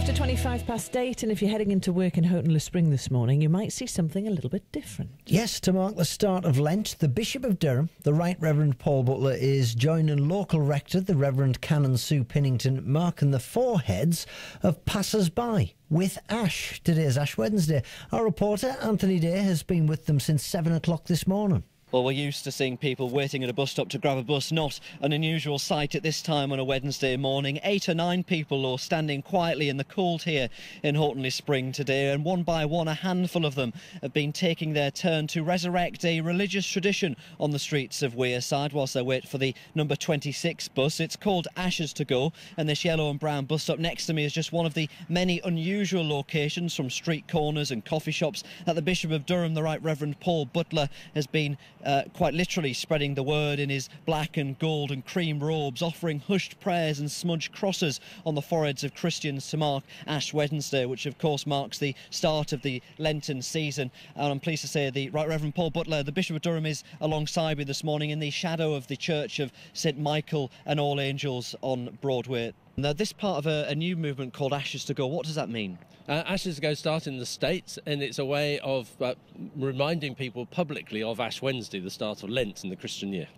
after 25 past 8, and if you're heading into work in Houghton-le-Spring this morning, you might see something a little bit different. Yes, to mark the start of Lent, the Bishop of Durham, the Right Reverend Paul Butler, is joining local rector, the Reverend Canon Sue Pinnington, marking the foreheads of passers-by with ash. Today is Ash Wednesday. Our reporter, Anthony Day, has been with them since 7 o'clock this morning. Well, we're used to seeing people waiting at a bus stop to grab a bus, not an unusual sight at this time on a Wednesday morning. 8 or 9 people are standing quietly in the cold here in Houghton-le-Spring today, and one by one a handful of them have been taking their turn to resurrect a religious tradition on the streets of Wearside whilst they wait for the number 26 bus. It's called Ashes to Go, and this yellow and brown bus stop next to me is just one of the many unusual locations from street corners and coffee shops that the Bishop of Durham, the Right Reverend Paul Butler, has been quite literally spreading the word in his black and gold and cream robes, offering hushed prayers and smudged crosses on the foreheads of Christians to mark Ash Wednesday, which of course marks the start of the Lenten season. And I'm pleased to say the Right Reverend Paul Butler, the Bishop of Durham, is alongside me this morning in the shadow of the Church of St Michael and All Angels on Broadway. Now, this part of a new movement called Ashes to Go, what does that mean? Ashes to Go started in the States, and it's a way of reminding people publicly of Ash Wednesday, the start of Lent in the Christian year.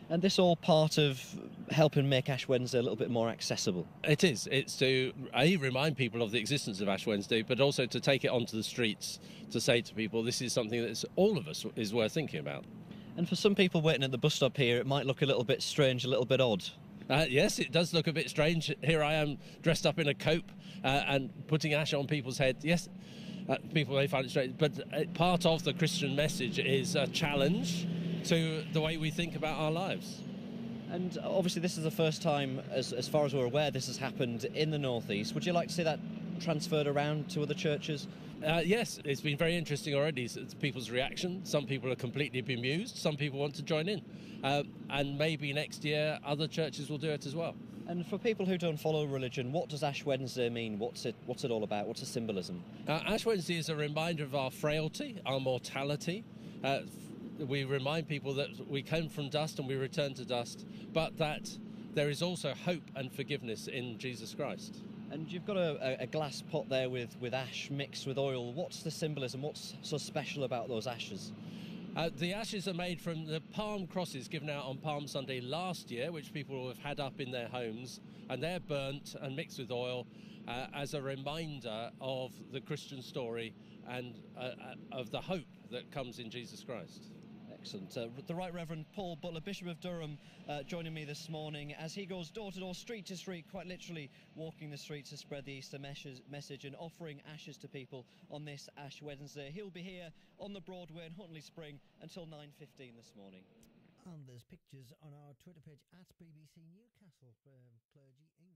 And this all part of helping make Ash Wednesday a little bit more accessible? It is. It's to remind people of the existence of Ash Wednesday, but also to take it onto the streets to say to people this is something that all of us is worth thinking about. And for some people waiting at the bus stop here, it might look a little bit strange, a little bit odd. Yes, it does look a bit strange. Here I am dressed up in a cope and putting ash on people's heads. Yes, people may find it strange, but part of the Christian message is a challenge to the way we think about our lives. And obviously this is the first time, as far as we're aware, this has happened in the North East. Would you like to see that transferred around to other churches? Yes, it's been very interesting already. It's people's reaction. Some people are completely bemused. Some people want to join in. And maybe next year other churches will do it as well. And for people who don't follow religion, what does Ash Wednesday mean? What's it all about? What's the symbolism? Ash Wednesday is a reminder of our frailty, our mortality. We remind people that we came from dust and we return to dust, but that there is also hope and forgiveness in Jesus Christ. And you've got a glass pot there with ash mixed with oil. What's the symbolism? What's so special about those ashes? The ashes are made from the palm crosses given out on Palm Sunday last year, which people have had up in their homes, and they're burnt and mixed with oil as a reminder of the Christian story and of the hope that comes in Jesus Christ. Excellent. The Right Reverend Paul Butler, Bishop of Durham, joining me this morning as he goes door to door, street to street, quite literally walking the streets to spread the Easter message and offering ashes to people on this Ash Wednesday. He'll be here on the Broadway in Houghton-le-Spring until 9:15 this morning. And there's pictures on our Twitter page at BBC Newcastle, clergy English.